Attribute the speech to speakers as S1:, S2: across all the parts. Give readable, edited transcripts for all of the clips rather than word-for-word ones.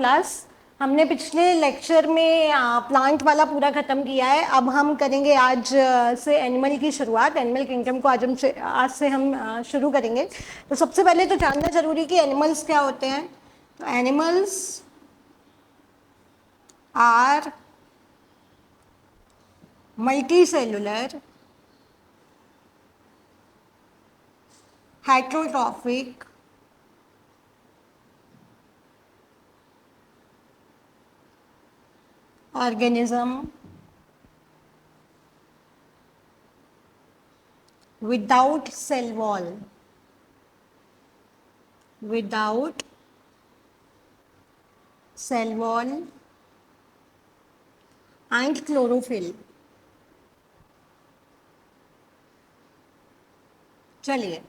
S1: Class. हमने पिछले lecture में प्लांट वाला पूरा ख़त्म किया है। अब हम करेंगे आज से एनिमल की शुरुआत। एनिमल किंगडम को आज से हम शुरू करेंगे। तो सबसे पहले तो जानना जरूरी कि एनिमल्स क्या होते हैं। तो animals are multi cellular heterotrophic organism without cell wall and chlorophyll। चलिए,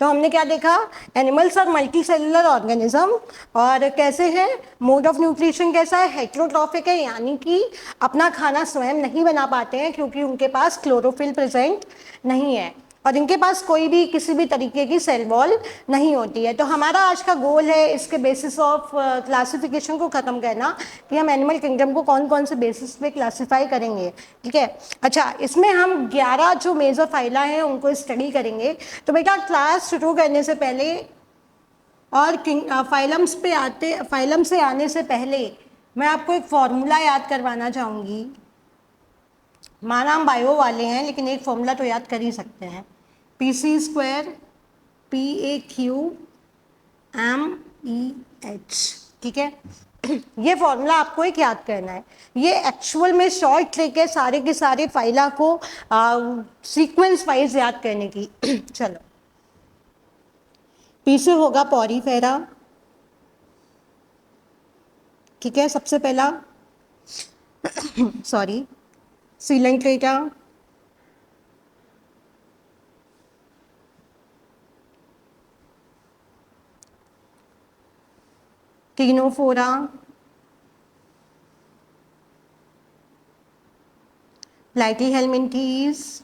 S1: तो हमने क्या देखा, एनिमल्स और मल्टी सेलुलर ऑर्गेनिज्म, और कैसे है, मोड ऑफ न्यूट्रिशन कैसा है, हेट्रोट्रॉफिक है, यानी कि अपना खाना स्वयं नहीं बना पाते हैं क्योंकि उनके पास क्लोरोफिल प्रेजेंट नहीं है और इनके पास कोई भी किसी भी तरीके की सेल वॉल नहीं होती है। तो हमारा आज का गोल है इसके बेसिस ऑफ क्लासिफिकेशन को ख़त्म करना कि हम एनिमल किंगडम को कौन कौन से बेसिस पे क्लासिफाई करेंगे। ठीक है, अच्छा, इसमें हम 11 जो मेजर फाइला हैं उनको स्टडी करेंगे। तो बेटा क्लास शुरू करने से पहले और फाइलम से आने से पहले मैं आपको एक फॉर्मूला याद करवाना चाहूँगी। माना हम बायो वाले हैं लेकिन एक फॉर्मूला तो याद कर ही सकते हैं, PC² PA³ MEH। ठीक है, ये फॉर्मूला आपको एक याद करना है। ये एक्चुअल में शॉर्ट ट्रिक है सारे के सारे फाइला को सीक्वेंस वाइज याद करने की। चलो, P से होगा पॉरीफेरा। ठीक है, सबसे पहला सॉरी सीलेंट्रेटा, टीनोफोरा, प्लैटीहेलमिंथीज।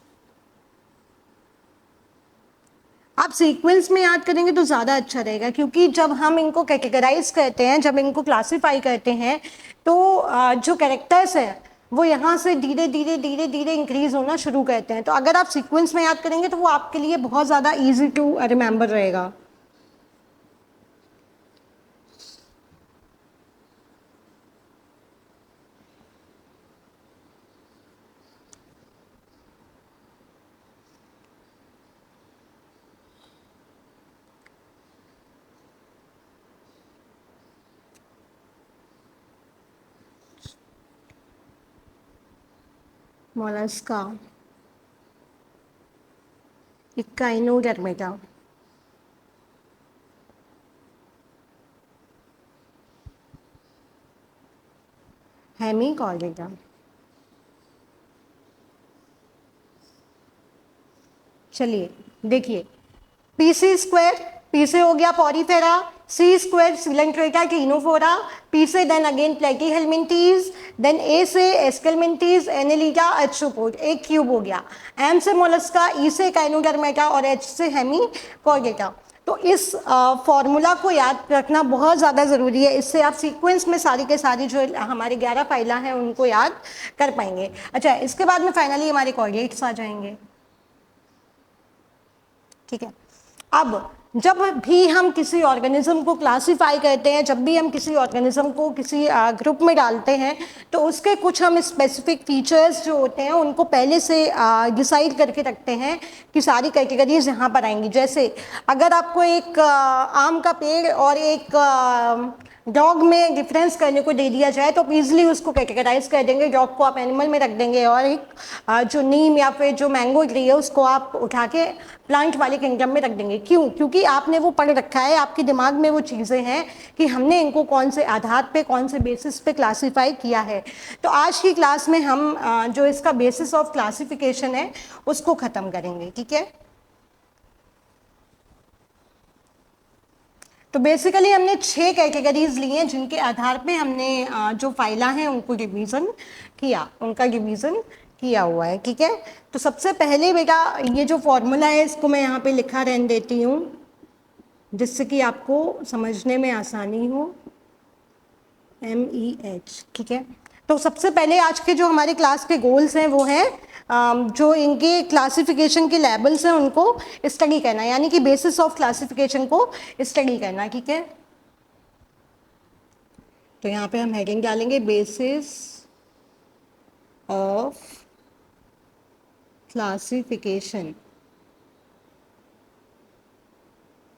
S1: आप सीक्वेंस में याद करेंगे तो ज़्यादा अच्छा रहेगा क्योंकि जब हम इनको कैटेगराइज करते हैं, जब इनको क्लासीफाई करते हैं तो जो कैरेक्टर्स हैं वो यहाँ से धीरे धीरे धीरे धीरे इंक्रीज होना शुरू करते हैं। तो अगर आप सीक्वेंस में याद करेंगे तो वो आपके लिए बहुत ज़्यादा ईजी टू रिमेंबर रहेगा। Mollusca, Echinodermata, Hemichordata. चलिए देखिए, P से हो गया Porifera, C² Coelenterata Ctenophora, P से देन अगेन प्लैटीहेलमिंथीज, देन A से एस्केलमिंथीज, एनेलिटा, H एक क्यूब हो गया, M से मोलस्का, E से काइनोडर्मेटा और H से हेमिकॉर्डेटा। तो इस फॉर्मूला को याद रखना बहुत ज़्यादा ज़रूरी है, इससे आप सीक्वेंस में सारी के सारी जो हमारे 11 फाइला हैं उनको याद कर पाएंगे। अच्छा, इसके बाद में फाइनली हमारे कोऑर्डिनेट्स आ जाएंगे। ठीक है, अब जब भी हम किसी ऑर्गेनिज्म को क्लासीफाई करते हैं, जब भी हम किसी ऑर्गेनिज्म को किसी ग्रुप में डालते हैं तो उसके कुछ हम स्पेसिफिक फीचर्स जो होते हैं उनको पहले से डिसाइड करके रखते हैं कि सारी कैटेगरीज यहाँ पर आएंगी। जैसे अगर आपको एक आम का पेड़ और एक डॉग में डिफरेंस करने को दे दिया जाए तो आप इजीली उसको कैटेगराइज कर देंगे। डॉग को आप एनिमल में रख देंगे और एक जो नीम या फिर जो मैंगो ट्री है उसको आप उठा के प्लांट वाले किंगडम में रख देंगे। क्यों? क्योंकि आपने वो पढ़ रखा है, आपके दिमाग में वो चीज़ें हैं कि हमने इनको कौन से आधार पे, कौन से बेसिस पे क्लासीफाई किया है। तो आज की क्लास में हम जो इसका बेसिस ऑफ क्लासिफिकेशन है उसको ख़त्म करेंगे। ठीक है, तो बेसिकली हमने 6 कैटेगरीज ली हैं जिनके आधार पे हमने जो फाइला हैं उनको डिवीज़न किया, उनका डिवीज़न किया हुआ है। ठीक है, तो सबसे पहले बेटा ये जो फॉर्मूला है इसको मैं यहाँ पे लिखा रहने देती हूँ जिससे कि आपको समझने में आसानी हो। MEH, ठीक है। तो सबसे पहले आज के जो हमारे क्लास के गोल्स हैं वो हैं जो इनके क्लासिफिकेशन के लेवल्स हैं उनको स्टडी करना, यानी कि बेसिस ऑफ क्लासिफिकेशन को स्टडी करना, ठीक है। तो यहाँ पे हम हेडिंग डालेंगे बेसिस ऑफ क्लासिफिकेशन,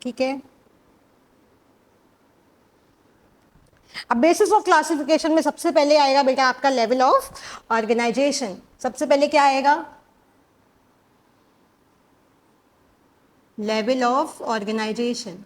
S1: ठीक है। अब बेसिस ऑफ क्लासिफिकेशन में सबसे पहले आएगा बेटा आपका लेवल ऑफ ऑर्गेनाइजेशन। सबसे पहले क्या आएगा? लेवल ऑफ ऑर्गेनाइजेशन,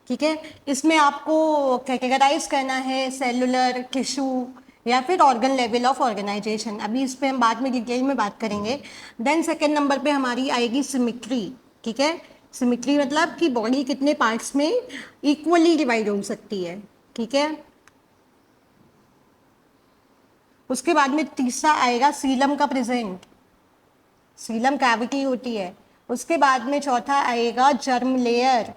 S1: ठीक है। इसमें आपको कैटेगराइज करना है सेलुलर, टिश्यू या फिर ऑर्गन लेवल ऑफ ऑर्गेनाइजेशन। अभी इस पे हम बाद में डिटेल में बात करेंगे। देन सेकेंड नंबर पे हमारी आएगी सिमिट्री, ठीक है। सिमिट्री मतलब कि बॉडी कितने पार्ट्स में इक्वली डिवाइड हो सकती है, ठीक है। उसके बाद में तीसरा आएगा सीलम का प्रेजेंट, सीलम कैविटी होती है। उसके बाद में चौथा आएगा जर्म लेयर।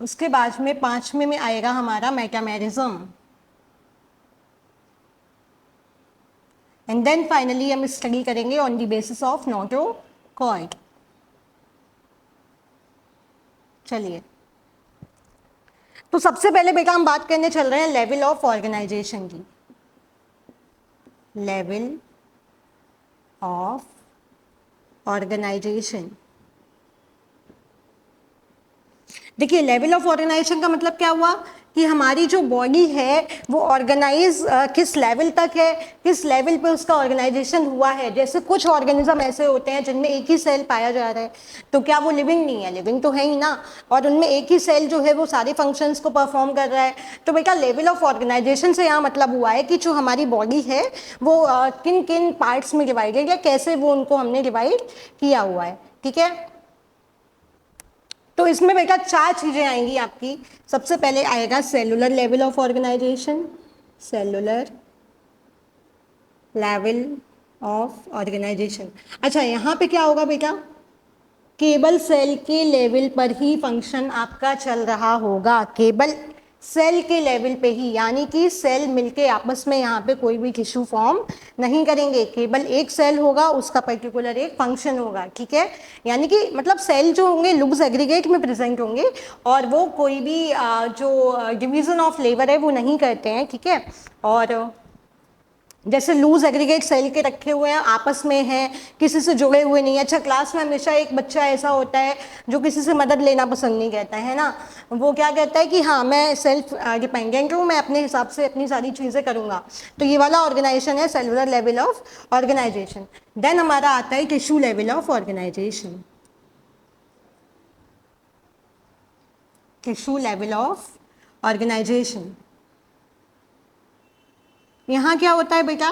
S1: उसके बाद में पांचवें में आएगा हमारा मेटामेरिज्म। एंड देन फाइनली हम स्टडी करेंगे ऑन द बेसिस ऑफ नोटोकॉइड। चलिए, तो सबसे पहले बेटा हम बात करने चल रहे हैं लेवल ऑफ ऑर्गेनाइजेशन की। लेवल ऑफ ऑर्गेनाइजेशन, देखिए लेवल ऑफ ऑर्गेनाइजेशन का मतलब क्या हुआ कि हमारी जो बॉडी है वो ऑर्गेनाइज किस लेवल तक है, किस लेवल पे उसका ऑर्गेनाइजेशन हुआ है। जैसे कुछ ऑर्गेनिज्म ऐसे होते हैं जिनमें एक ही सेल पाया जा रहा है, तो क्या वो लिविंग नहीं है? लिविंग तो है ही ना, और उनमें एक ही सेल जो है वो सारे फंक्शंस को परफॉर्म कर रहा है। तो बेटा लेवल ऑफ ऑर्गेनाइजेशन से यहाँ मतलब हुआ है कि जो हमारी बॉडी है वो किन किन पार्ट्स में डिवाइडेड है, कैसे वो उनको हमने डिवाइड किया हुआ है, ठीक है। तो इसमें बेटा चार चीजें आएंगी आपकी। सबसे पहले आएगा cellular level of organization, cellular level of organization. अच्छा, यहाँ पे क्या होगा बेटा? केवल सेल के लेवल पर ही फंक्शन आपका चल रहा होगा, केवल सेल के लेवल पे ही, यानी कि सेल मिलके आपस में यहाँ पे कोई भी टिश्यू फॉर्म नहीं करेंगे। केवल एक सेल होगा, उसका पर्टिकुलर एक फंक्शन होगा, ठीक है। यानी कि मतलब सेल जो होंगे लूज एग्रीगेट में प्रेजेंट होंगे और वो कोई भी जो डिवीजन ऑफ लेबर है वो नहीं करते हैं, ठीक है। और जैसे लूज एग्रीगेट सेल के रखे हुए हैं, आपस में हैं, किसी से जुड़े हुए नहीं है। अच्छा, क्लास में हमेशा एक बच्चा ऐसा होता है जो किसी से मदद लेना पसंद नहीं करता है ना। वो क्या कहता है कि हाँ मैं सेल्फ डिपेंडेंट हूँ, मैं अपने हिसाब से अपनी सारी चीज़ें करूँगा। तो ये वाला ऑर्गेनाइजेशन है cellular level of organization. Then हमारा आता है tissue level of organization, tissue level of organization. यहाँ क्या होता है बेटा?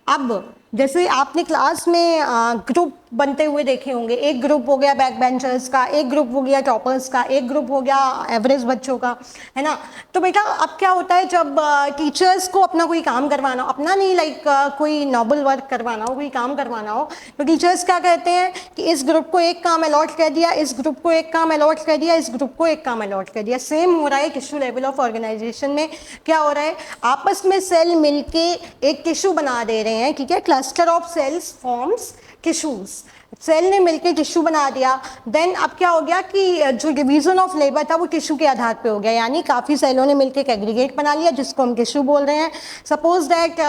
S1: अब जैसे आपने क्लास में ग्रुप बनते हुए देखे होंगे, एक ग्रुप हो गया बैक बेंचर्स का, एक ग्रुप हो गया टॉपर्स का, एक ग्रुप हो गया एवरेज बच्चों का, है ना। तो बेटा अब क्या होता है जब टीचर्स को अपना कोई काम करवाना हो, अपना नहीं लाइक कोई नोबल वर्क करवाना हो, कोई काम करवाना हो, तो टीचर्स क्या कहते हैं कि इस ग्रुप को एक काम अलॉट कर दिया, इस ग्रुप को एक काम अलॉट कर दिया, इस ग्रुप को एक काम अलॉट कर दिया। सेम हो रहा है टिश्यू लेवल ऑफ ऑर्गेनाइजेशन में। क्या हो रहा है? आपस में सेल मिलके एक टिश्यू बना दे रहे हैं, ठीक है। Cluster of cells forms tissues, cell ने मिलकर टिश्यू बना दिया। देन अब क्या हो गया कि जो डिवीजन ऑफ लेबर था वो टिश्यू के आधार पे हो गया, यानी काफ़ी सेलों ने मिलकर एक एग्रीगेट बना लिया जिसको हम टिश्यू बोल रहे हैं। सपोज दैट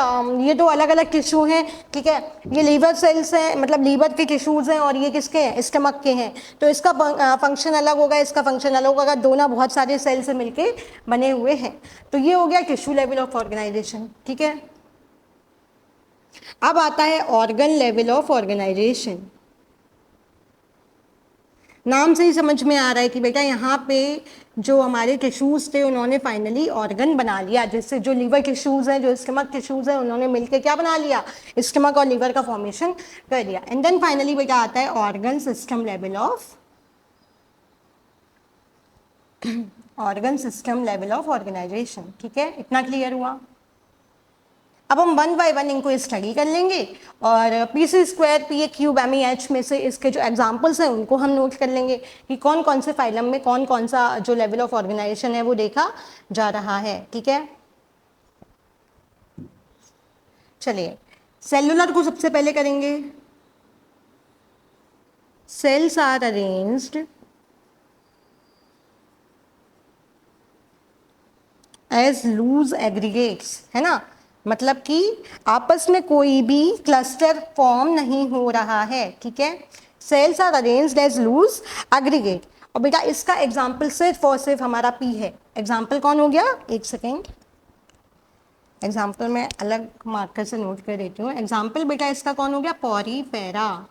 S1: ये दो अलग अलग टिश्यू हैं, ठीक है। ये लीवर सेल्स हैं, मतलब लीवर के टिश्यूज हैं, और ये किसके हैं? स्टमक के हैं। तो इसका फंक्शन अलग होगा, इसका फंक्शन अलग होगा, दोनों बहुत सारे सेल से मिलकर बने हुए हैं। तो ये हो गया टिश्यू लेवल ऑफ ऑर्गेनाइजेशन, ठीक है। अब आता है ऑर्गन लेवल ऑफ ऑर्गेनाइजेशन। नाम से ही समझ में आ रहा है कि बेटा यहाँ पे जो हमारे टिश्यूज थे उन्होंने फाइनली ऑर्गन बना लिया। जैसे जो लीवर टिश्यूज हैं, जो स्टमक टिश्यूज हैं, उन्होंने मिलकर क्या बना लिया? स्टमक और लीवर का फॉर्मेशन कर दिया। एंड देन फाइनली बेटा आता है organ system level of organ system level of organization, ठीक है। इतना क्लियर हुआ? अब हम वन बाय वन इनको स्टडी कर लेंगे और P C square P A cube M E H में से इसके जो एग्जाम्पल्स हैं उनको हम नोट कर लेंगे कि कौन कौन से फाइलम में कौन कौन सा जो लेवल ऑफ ऑर्गेनाइजेशन है वो देखा जा रहा है। ठीक है, चलिए सेलुलर को सबसे पहले करेंगे। Cells are arranged as loose aggregates, है ना, मतलब कि आपस में कोई भी क्लस्टर फॉर्म नहीं हो रहा है। ठीक है, cells are arranged as loose aggregate. और बेटा इसका एग्जाम्पल सिर्फ और सिर्फ हमारा पी है। एग्जाम्पल कौन हो गया, एक सेकेंड, एग्जाम्पल मैं अलग मार्कर से नोट कर देती हूँ। एग्जाम्पल बेटा इसका कौन हो गया, पॉरीफेरा।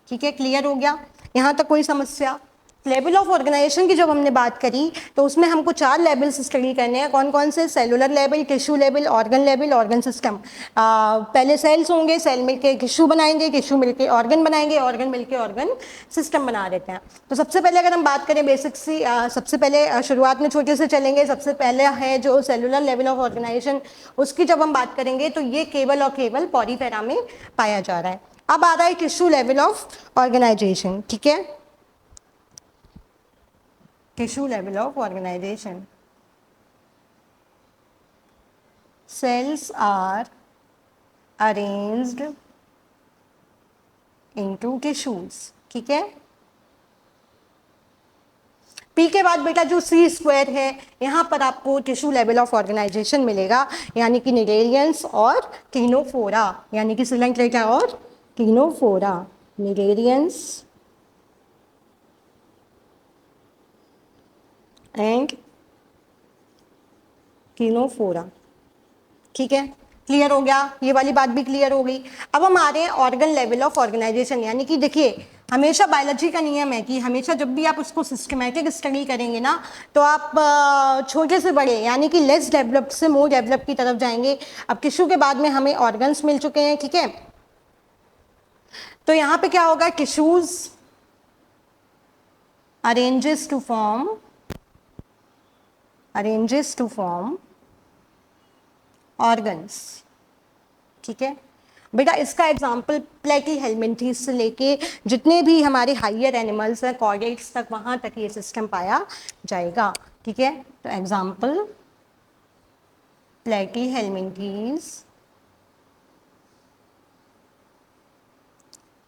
S1: ठीक है, क्लियर हो गया, यहाँ तक कोई समस्या। लेवल ऑफ ऑर्गेनाइजेशन की जब हमने बात करी तो उसमें हमको 4 लेवल्स स्टडी करने हैं। कौन कौन से, cellular level, tissue level, organ system. पहले सेल्स होंगे, सेल मिलके टिश्यू बनाएंगे, टिश्यू मिलके ऑर्गन बनाएंगे, ऑर्गन मिलके ऑर्गन सिस्टम बना देते हैं। तो सबसे पहले अगर हम बात करें बेसिक सी, सबसे पहले शुरुआत में छोटे से चलेंगे। सबसे पहले है जो सेलुलर लेवल ऑफ ऑर्गेनाइजेशन, उसकी जब हम बात करेंगे तो ये केवल और केवल पॉरीफेरा में पाया जा रहा है। अब आ रहा है टिश्यू लेवल ऑफ ऑर्गेनाइजेशन। ठीक है, tissue level of organization, cells are arranged into tissues। ठीक है, पी के बाद बेटा जो सी स्क्वायर है, यहाँ पर आपको टिश्यू लेवल ऑफ ऑर्गेनाइजेशन मिलेगा, यानी कि निडेरियंस और क्लिनोफोरा, यानी कि सिलेंट्रेटा और क्लिनोफोरा, निडेरियंस एंड क्लिनोफोरा। ठीक है, क्लियर हो गया, ये वाली बात भी क्लियर हो गई। अब हम आ रहे हैं ऑर्गन लेवल ऑफ ऑर्गेनाइजेशन, यानी कि देखिए हमेशा बायोलॉजी का नियम है कि हमेशा जब भी आप उसको सिस्टमैटिक स्टडी करेंगे ना तो आप छोटे से बड़े यानी कि लेस डेवलप्ड से मोर डेवलप की तरफ जाएंगे। अब टिश्यू के बाद में हमें ऑर्गन्स मिल चुके हैं। ठीक है, तो यहाँ पे क्या होगा, tissues arranges to form organs. ठीक है बेटा, इसका एग्जाम्पल प्लेटीहेल्मिन्थेस से लेके जितने भी हमारे हाइयर एनिमल्स हैं कॉर्डेट्स तक, वहां तक ये सिस्टम पाया जाएगा। ठीक है, तो एग्जाम्पल प्लेटीहेल्मिन्थेस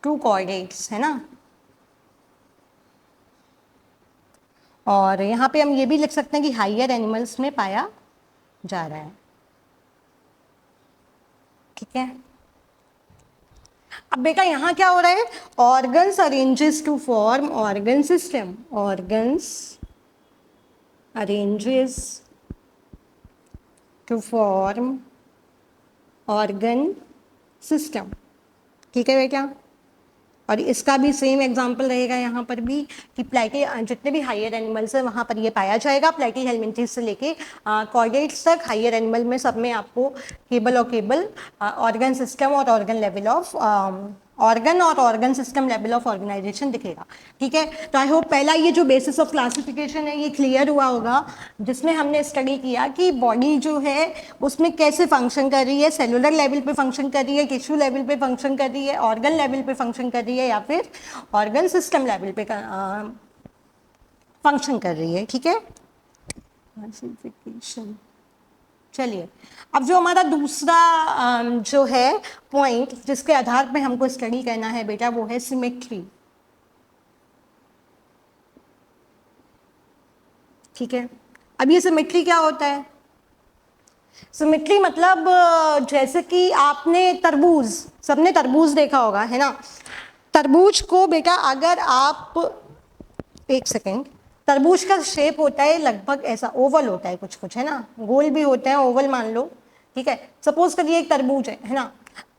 S1: टू कॉर्डेट्स, है ना। और यहाँ पे हम ये भी लिख सकते हैं कि हाइयर एनिमल्स में पाया जा रहा है। ठीक है, अब बेटा यहाँ क्या हो रहा है, organs arranges to form organ system, organs arranges to form organ system. ठीक है बेटा, और इसका भी सेम एग्जांपल रहेगा यहाँ पर भी कि प्लेटी जितने भी हाइयर एनिमल्स हैं वहाँ पर ये पाया जाएगा, प्लेटीहेल्मिन्थेस से लेके कॉर्डेट्स तक हाइयर एनिमल में सब में आपको केबल और केबल ऑर्गन सिस्टम और ऑर्गन लेवल ऑफ ऑर्गन और organ system level of organization दिखेगा। ठीक है, तो आई होप पहला ये जो बेसिस ऑफ क्लासिफिकेशन है ये क्लियर हुआ होगा, जिसमें हमने स्टडी किया कि बॉडी जो है उसमें कैसे फंक्शन कर रही है, सेलुलर लेवल पे फंक्शन कर रही है, टिश्यू लेवल पे फंक्शन कर रही है, ऑर्गन लेवल पे फंक्शन कर रही है या फिर ऑर्गन सिस्टम लेवल पे फंक्शन कर रही है। ठीक है, क्लासिफिकेशन। चलिए, अब जो हमारा दूसरा जो है पॉइंट जिसके आधार पे हमको स्टडी करना है बेटा, वो है सिमेट्री। ठीक है, अब ये सिमेट्री क्या होता है, सिमेट्री मतलब जैसे कि आपने तरबूज, सबने तरबूज देखा होगा, है ना। तरबूज को बेटा अगर आप, एक सेकेंड, तरबूज का शेप होता है लगभग ऐसा, ओवल होता है कुछ कुछ, है ना, गोल भी होते हैं, ओवल मान लो। ठीक है, सपोज करिए एक तरबूज है ना।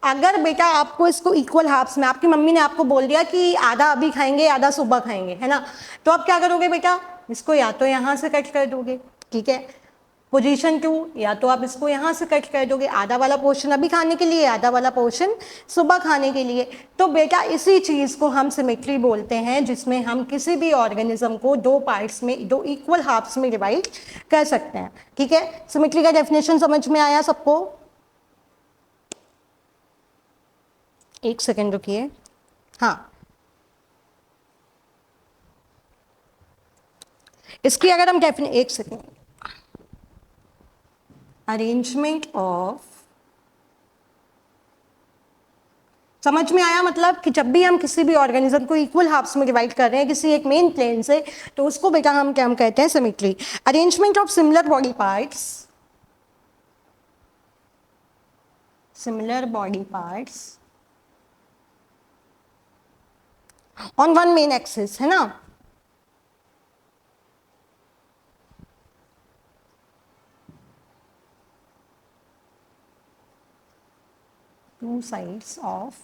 S1: अगर बेटा आपको इसको इक्वल हाफ्स में, आपकी मम्मी ने आपको बोल दिया कि आधा अभी खाएंगे आधा सुबह खाएंगे, है ना, तो आप क्या करोगे बेटा, इसको या तो यहाँ से कट कर दोगे, ठीक है, पोजीशन 2, या तो आप इसको यहाँ से कट कर दोगे, आधा वाला पोर्शन अभी खाने के लिए, आधा वाला पोर्शन सुबह खाने के लिए। तो बेटा इसी चीज़ को हम सिमेट्री बोलते हैं, जिसमें हम किसी भी ऑर्गेनिज्म को दो पार्ट्स में, दो इक्वल हाफ्स में डिवाइड कर सकते हैं। ठीक है, सिमेट्री का डेफिनेशन समझ में आया सबको? एक सेकेंड रुकिए। हाँ, इसकी अगर हम एक सेकेंड, अरेंजमेंट ऑफ, समझ में आया? मतलब कि जब भी हम किसी भी ऑर्गेनिज्म को इक्वल हाफ्स में डिवाइड कर रहे हैं किसी एक मेन प्लेन से, तो उसको बेटा हम क्या कहते हैं? Symmetry. Arrangement of similar body parts, similar body parts on one main axis, है ना? Two sides of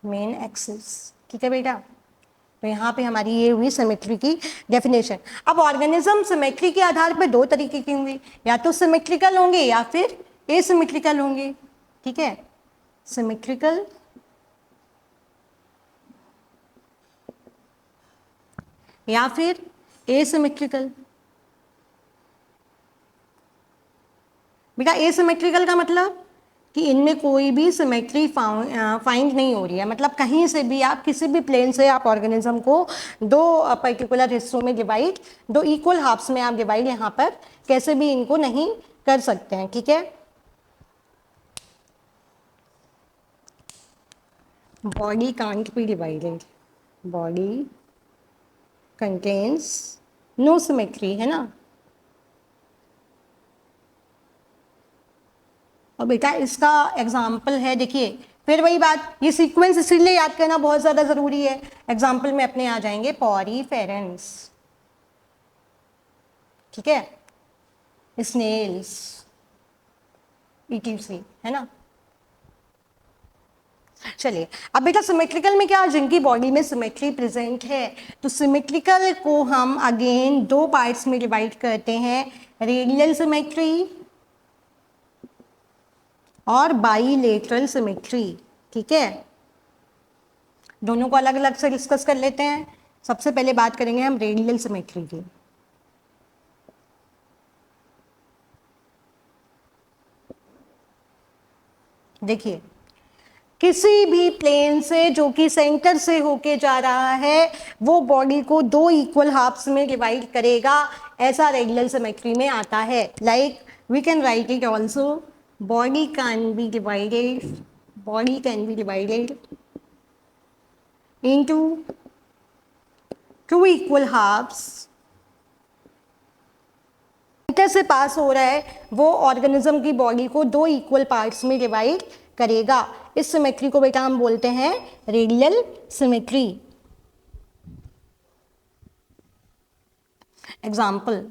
S1: main axis. ठीक है बेटा, तो यहाँ पे हमारी ये हुई सिमेट्री की डेफिनेशन। अब ऑर्गेनिज्म सिमेट्री के आधार पर दो तरीके के होंगे, या तो सिमेट्रिकल होंगे या फिर एसिमेट्रिकल होंगे। ठीक है, सिमेट्रिकल या फिर एसिमेट्रिकल। बेटा एसिमेट्रिकल का मतलब कि इनमें कोई भी सिमेट्री फाइंड नहीं हो रही है, मतलब कहीं से भी आप किसी भी प्लेन से आप ऑर्गेनिज्म को दो पर्टिकुलर हिस्सों में डिवाइड, दो इक्वल हाफ्स में आप डिवाइड यहाँ पर कैसे भी इनको नहीं कर सकते हैं। ठीक है, body can't be divided, body contains no symmetry, है ना? और बेटा इसका एग्जाम्पल है, देखिए फिर वही बात, ये सीक्वेंस इसीलिए याद करना बहुत ज़्यादा ज़रूरी है। एग्जाम्पल में अपने आ जाएंगे पॉरीफेरेंस, ठीक है, स्नेल्स, ईटीसी, है ना? चलिए अब बेटा सिमेट्रिकल में क्या, जिनकी बॉडी में सिमेट्री प्रेजेंट है, तो सिमेट्रिकल को हम अगेन दो पार्ट्स में डिवाइड करते हैं, रेडियल सिमेट्री और बाईलेटरल सिमेट्री। ठीक है, दोनों को अलग अलग से डिस्कस कर लेते हैं। सबसे पहले बात करेंगे हम रेडियल सिमेट्री की। देखिए किसी भी प्लेन से जो कि सेंटर से होके जा रहा है, वो बॉडी को दो इक्वल हाफ्स में डिवाइड करेगा, ऐसा रेडियल सिमेट्री में आता है। Like we can write it also, body can be divided into two equal halves। Centre से पास हो रहा है वो ऑर्गेनिज्म की बॉडी को दो इक्वल पार्ट्स में डिवाइड करेगा। इस सिमेट्री को बेटा हम बोलते हैं रेडियल सिमेट्री। एग्जाम्पल,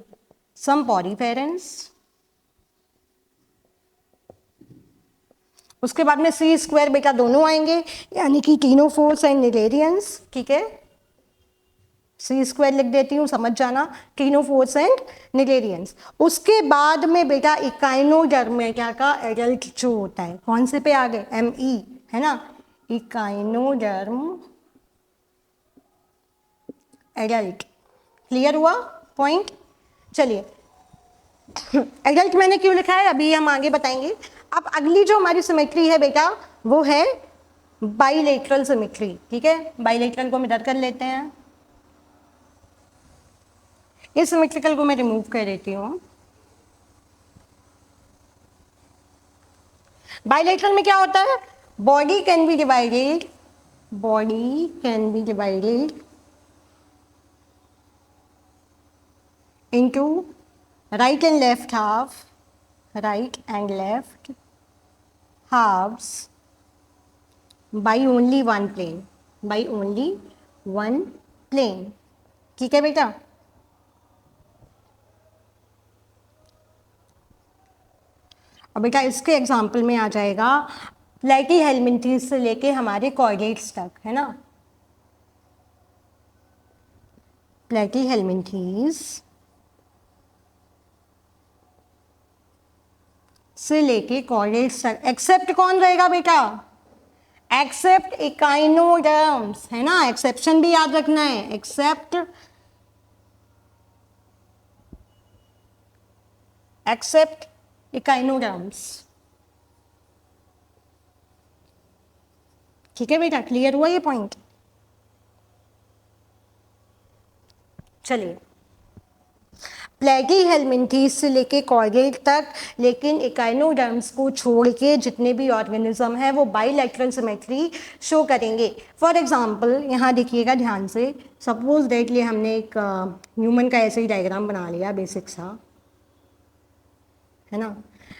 S1: सम पॉरीफेरेंस, उसके बाद में सी स्क्वायर बेटा दोनों आएंगे, यानी कि टीनोफोर्स एंड निलेरियंस। ठीक है, सी स्क्वायर लिख देती हूँ, समझ जाना, टीनोफोर्स एंड निलेरियंस। उसके बाद में बेटा इकाइनोडर्मेटा का एडल्ट जो होता है, कौन से पे आ गए? ME, है ना? Echinoderm adult. क्लियर हुआ पॉइंट? चलिए एडल्ट मैंने क्यों लिखा है अभी हम आगे बताएंगे। अब अगली जो हमारी सिमेट्री है बेटा वो है बाईलेटरल सिमेट्री। ठीक है, बाईलेटरल को मिरर कर लेते हैं, इस सिमेट्रिकल को मैं रिमूव कर देती हूँ। बाईलेटरल में क्या होता है? Body can be divided, body can be divided into right and left half, right and left halves by only one plane, by only one plane। ठीक है बेटा, अब बेटा इसके एग्जाम्पल में आ जाएगा प्लेटी-हेल्मिंथ्रिस से लेके हमारे कॉर्डेट्स तक, है ना? प्लेटी-हेल्मिंथ्रिस से लेके कॉर्डेट तक, एक्सेप्ट कौन रहेगा बेटा, एक्सेप्ट इकाइनोडर्म्स, है ना, एक्सेप्शन भी याद रखना है, एक्सेप्ट इकाइनोडर्म्स। ठीक है बेटा, क्लियर हुआ ये पॉइंट। चलिए, प्लेटीहेल्मिन्थेस से लेके कॉर्डेट तक, लेकिन इकाइनोडर्म्स को छोड़ के जितने भी ऑर्गेनिज्म है वो बाइलैटरल सिमेट्री शो करेंगे। फॉर एग्जांपल यहाँ देखिएगा ध्यान से, सपोज दैट ये हमने एक ह्यूमन का ऐसे ही डायग्राम बना लिया बेसिक सा, है ना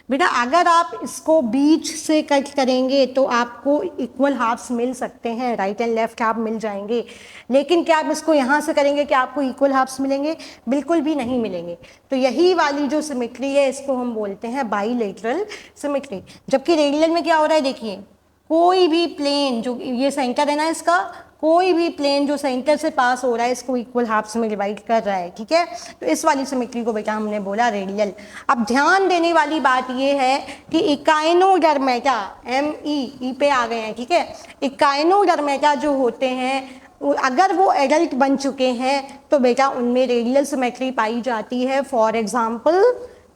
S1: बेटा, अगर आप इसको बीच से कट करेंगे तो आपको इक्वल हाफ्स मिल सकते हैं, राइट एंड लेफ्ट हाफ मिल जाएंगे, लेकिन क्या आप इसको यहाँ से करेंगे कि आपको इक्वल हाफ्स मिलेंगे, बिल्कुल भी नहीं मिलेंगे। तो यही वाली जो सिमेट्री है इसको हम बोलते हैं बाइलेटरल सिमेट्री। जबकि रेडियल में क्या हो रहा है, देखिए कोई भी प्लेन जो ये सेंटर है ना इसका, कोई भी प्लेन जो सेंटर से पास हो रहा है इसको इक्वल हाफ्स में डिवाइड कर रहा है। ठीक है, तो इस वाली सिमेट्री को बेटा हमने बोला रेडियल। अब ध्यान देने वाली बात ये है कि इकाइनोडर्मेटा, ई पे आ गए हैं, ठीक है, इकाइनोडर्मेटा जो होते हैं अगर वो एडल्ट बन चुके हैं तो बेटा उनमें रेडियल सिमेट्री पाई जाती है। फॉर एग्जाम्पल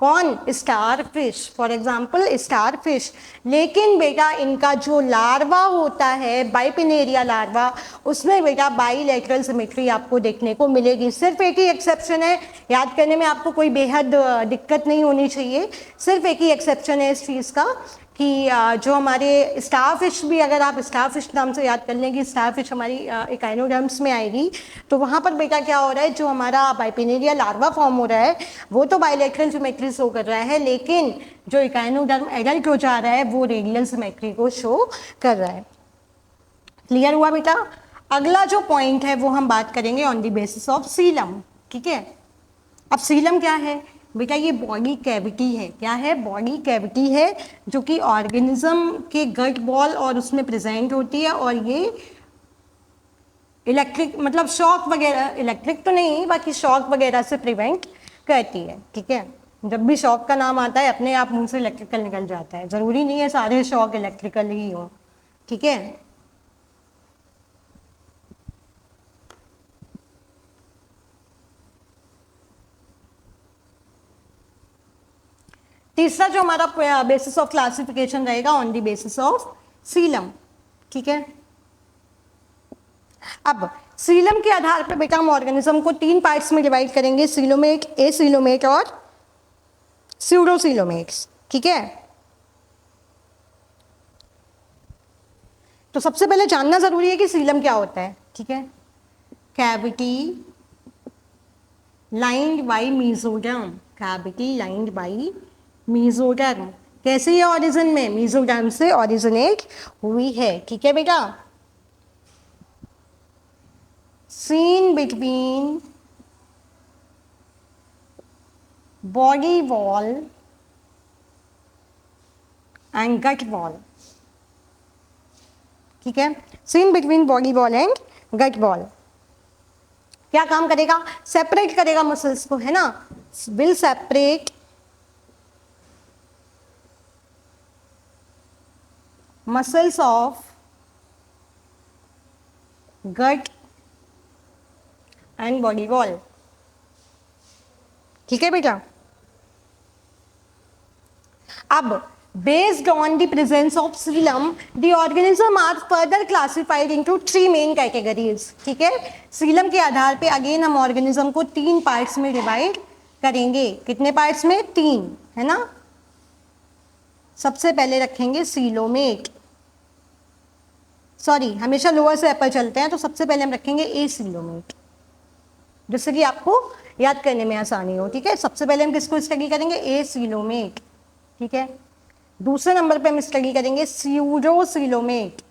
S1: कौन, star fish, for example star fish. लेकिन बेटा इनका जो लार्वा होता है, बाइपिनेरिया लार्वा, उसमें बेटा बाइलैटरल सिमेट्री आपको देखने को मिलेगी। सिर्फ एक ही एक्सेप्शन है, याद करने में आपको कोई बेहद दिक्कत नहीं होनी चाहिए, सिर्फ एक ही एक्सेप्शन है इस चीज़ का कि जो हमारे स्टार फिश भी, अगर आप स्टार फिश नाम से याद कर लें कि स्टार फिश हमारी इकाइनोडर्म्स में आएगी, तो वहाँ पर बेटा क्या हो रहा है, जो हमारा बाइपिनेरिया लार्वा फॉर्म हो रहा है वो तो बाइलैटरल सिमेट्री शो कर रहा है, लेकिन जो इकाइनोडर्म एडल्ट हो जा रहा है वो रेडियल सिमेट्री को शो कर रहा है। क्लियर हुआ बेटा। अगला जो पॉइंट है वो हम बात करेंगे on the basis of Seelam. ठीक है, अब सीलम क्या है बेटा, ये बॉडी कैविटी है। क्या है, बॉडी कैविटी है जो कि ऑर्गेनिज्म के गट वॉल और उसमें प्रेजेंट होती है, और ये इलेक्ट्रिक मतलब शॉक वगैरह, इलेक्ट्रिक तो नहीं बाकी शॉक वगैरह से प्रिवेंट करती है। ठीक है, जब भी शॉक का नाम आता है अपने आप मुंह से इलेक्ट्रिकल निकल जाता है, ज़रूरी नहीं है सारे शॉक इलेक्ट्रिकल ही हो। ठीक है, तीसरा जो हमारा बेसिस ऑफ क्लासिफिकेशन रहेगा on the basis of Seelam. ठीक है, अब सीलम के आधार पर बेटा हम ऑर्गेनिज्म को 3 पार्ट्स में डिवाइड करेंगे, सीलोमेट, एसीलोमेट और स्यूडोसीलोमेट्स। ठीक है, तो सबसे पहले जानना जरूरी है कि सीलम क्या होता है। ठीक है, cavity lined by mesoderm, cavity lined by mesoderm. कैसे ये ऑरिजिन में मेसोडर्म से ऑरिजिनेट हुई है। ठीक है बेटा, seen between body wall and gut wall. ठीक है, seen between body wall and gut wall क्या काम करेगा, सेपरेट करेगा मसल्स को, है ना, will separate muscles of gut and body wall। ठीक है बेटा, अब based on the presence of Seelam the organism are further classified into 3 main categories। ठीक है, सीलम के आधार पे अगेन हम ऑर्गेनिज्म को 3 पार्ट्स में डिवाइड करेंगे। कितने पार्ट्स में, 3, है ना। सबसे पहले रखेंगे सीलोमेट, सॉरी हमेशा लोअर से अपर चलते हैं, तो सबसे पहले हम रखेंगे एसीलोमेट, जिससे कि आपको याद करने में आसानी हो। ठीक है, सबसे पहले हम किसको स्टडी करेंगे, एसीलोमेट। ठीक है, दूसरे नंबर पे हम स्टडी करेंगे स्यूडोसीलोमेट,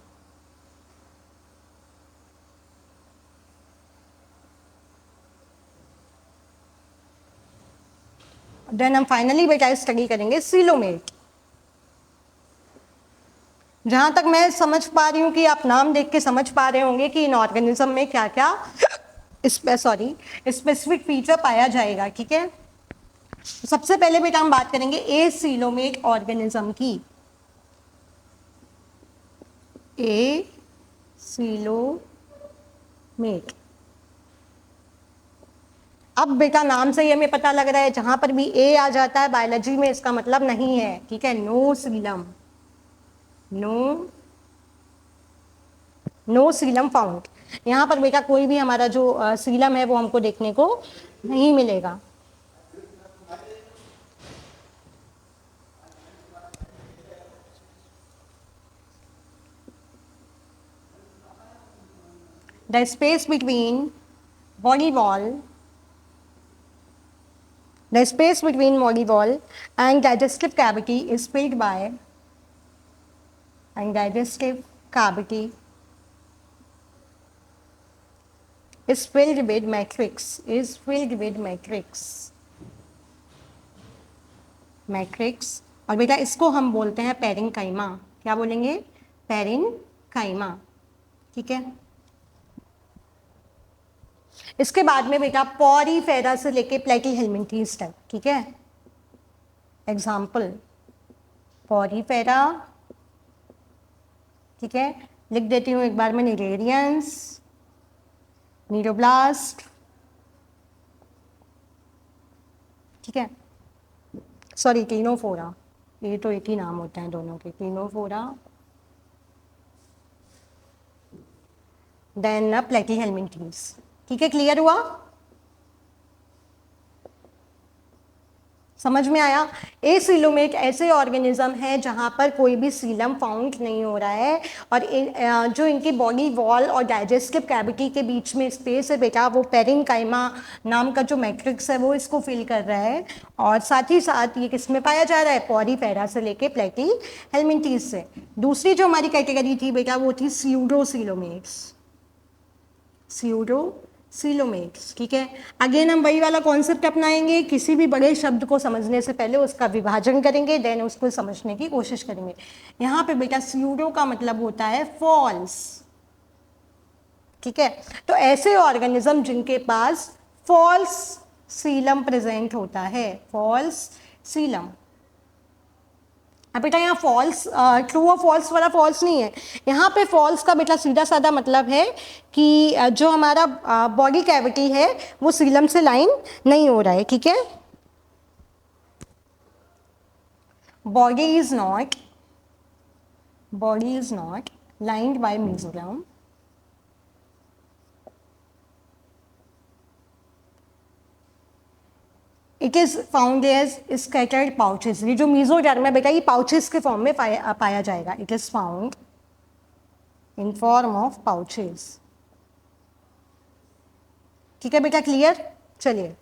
S1: देन हम फाइनली बेटा स्टडी करेंगे सीलोमेट। जहां तक मैं समझ पा रही हूँ कि आप नाम देख के समझ पा रहे होंगे कि इन ऑर्गेनिज्म में क्या क्या स्पेसिफिक फीचर पाया जाएगा। ठीक है, सबसे पहले बेटा हम बात करेंगे एसीलोमेट ऑर्गेनिज्म की। एसीलोमेट, अब बेटा नाम से ही हमें पता लग रहा है जहां पर भी ए आ जाता है बायोलॉजी में इसका मतलब नहीं है, ठीक है, no Seelam, no Seelam found. यहाँ पर बेटा कोई भी हमारा जो सीलम है वो हमको देखने को नहीं मिलेगा। The space between body wall, the space between body wall and digestive cavity is filled by, and digestive cavity is filled with matrix, is filled with matrix, matrix। और बेटा इसको हम बोलते हैं पेरिंकाइमा। क्या बोलेंगे? पेरिंकाइमा, ठीक है। इसके बाद में बेटा पॉरीफेरा से लेके प्लेटीहेल्मिन्थीज तक, ठीक है। एग्जाम्पल पॉरीफेरा, ठीक है, लिख देती हूँ एक बार में, निरेरियंस, नीरोब्लास्ट, ठीक है, सॉरी क्लिनोफोरा, ये तो एक ही नाम होता है दोनों के, क्लिनोफोरा, देन प्लेटीहेल्मिन्थीज, ठीक है। क्लियर हुआ? समझ में आया? एसीलोमेट ऐसे ऑर्गेनिज्म है जहां पर कोई भी सीलम फाउंड नहीं हो रहा है और जो इनकी बॉडी वॉल और डाइजेस्टिव कैविटी के बीच में स्पेस है बेटा, वो पेरिंकाइमा नाम का जो मैट्रिक्स है वो इसको फिल कर रहा है। और साथ ही साथ ये किस में पाया जा रहा है? पॉरीफेरा से लेके प्लेटीहेल्मिन्थीज से। दूसरी जो हमारी कैटेगरी थी बेटा वो थी स्यूडोसीलोमेट्स, स्यूडोसीलोमेट्स, ठीक है। अगेन हम वही वाला कॉन्सेप्ट अपनाएंगे, किसी भी बड़े शब्द को समझने से पहले उसका विभाजन करेंगे, देन उसको समझने की कोशिश करेंगे। यहाँ पे बेटा स्यूडो का मतलब होता है फॉल्स, ठीक है। तो ऐसे ऑर्गेनिज्म जिनके पास फॉल्स सीलम प्रेजेंट होता है, फॉल्स सीलम। अब बेटा यहाँ फॉल्स, ट्रू और फॉल्स वाला फॉल्स नहीं है, यहाँ पे फॉल्स का बेटा सीधा साधा मतलब है कि जो हमारा बॉडी कैविटी है वो सीलम से लाइन नहीं हो रहा है, ठीक है। Body is not lined by mesoderm, it is found as scattered pouches. ये जो मेसोडर्म है बेटा ये पाउचेस के फॉर्म में पाया जाएगा। It is found in form of pouches, ठीक है बेटा। क्लियर? चलिए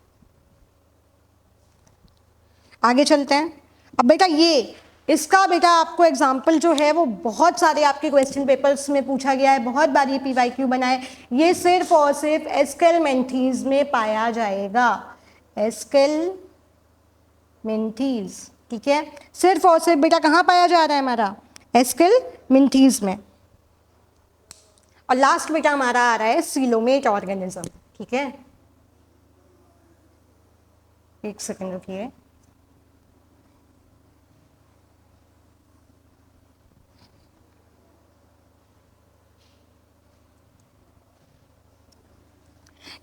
S1: आगे चलते हैं। अब बेटा ये इसका बेटा आपको एग्जाम्पल जो है वो बहुत सारे आपके क्वेश्चन पेपर्स में पूछा गया है, बहुत बार ये PYQ बना है। ये सिर्फ और सिर्फ एस्केलमेंथीज में पाया जाएगा, एस्केलमेंथीज, ठीक है। सिर्फ और सिर्फ बेटा कहाँ पाया जा रहा है हमारा? एस्केलमेंथीज में। और लास्ट बेटा हमारा आ रहा है सीलोमेट ऑर्गेनिज्म, ठीक है। एक सेकंड रुकिए।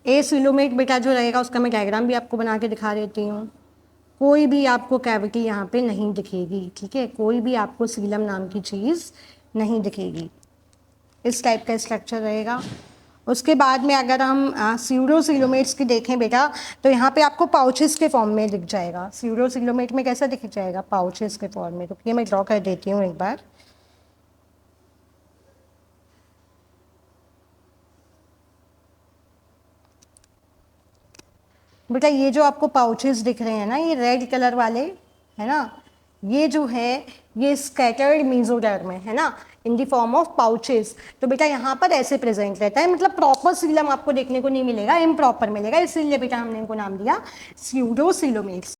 S1: एसीलोमेट बेटा जो रहेगा उसका मैं डायग्राम भी आपको बना के दिखा देती हूँ। कोई भी आपको कैविटी यहाँ पे नहीं दिखेगी, ठीक है, कोई भी आपको सीलम नाम की चीज़ नहीं दिखेगी। इस टाइप का स्ट्रक्चर रहेगा। उसके बाद में अगर हम स्यूडोसीलोमेट्स की देखें बेटा तो यहाँ पे आपको पाउचेस के फॉर्म में दिख जाएगा। स्यूडोसीलोमेट में कैसा दिख जाएगा? पाउचेस के फॉर्म में। तो ये मैं ड्रॉ कर देती हूँ एक बार। बेटा ये जो आपको पाउचेस दिख रहे हैं ना, ये रेड कलर वाले है ना, ये जो है ये स्कैटर्ड मेसोडर्म है ना, in the form of pouches. तो बेटा यहाँ पर ऐसे प्रेजेंट रहता है, मतलब प्रॉपर सीलम आपको देखने को नहीं मिलेगा, इम्प्रॉपर मिलेगा, इसीलिए बेटा हमने इनको नाम दिया स्यूडोसीलोमेट्स।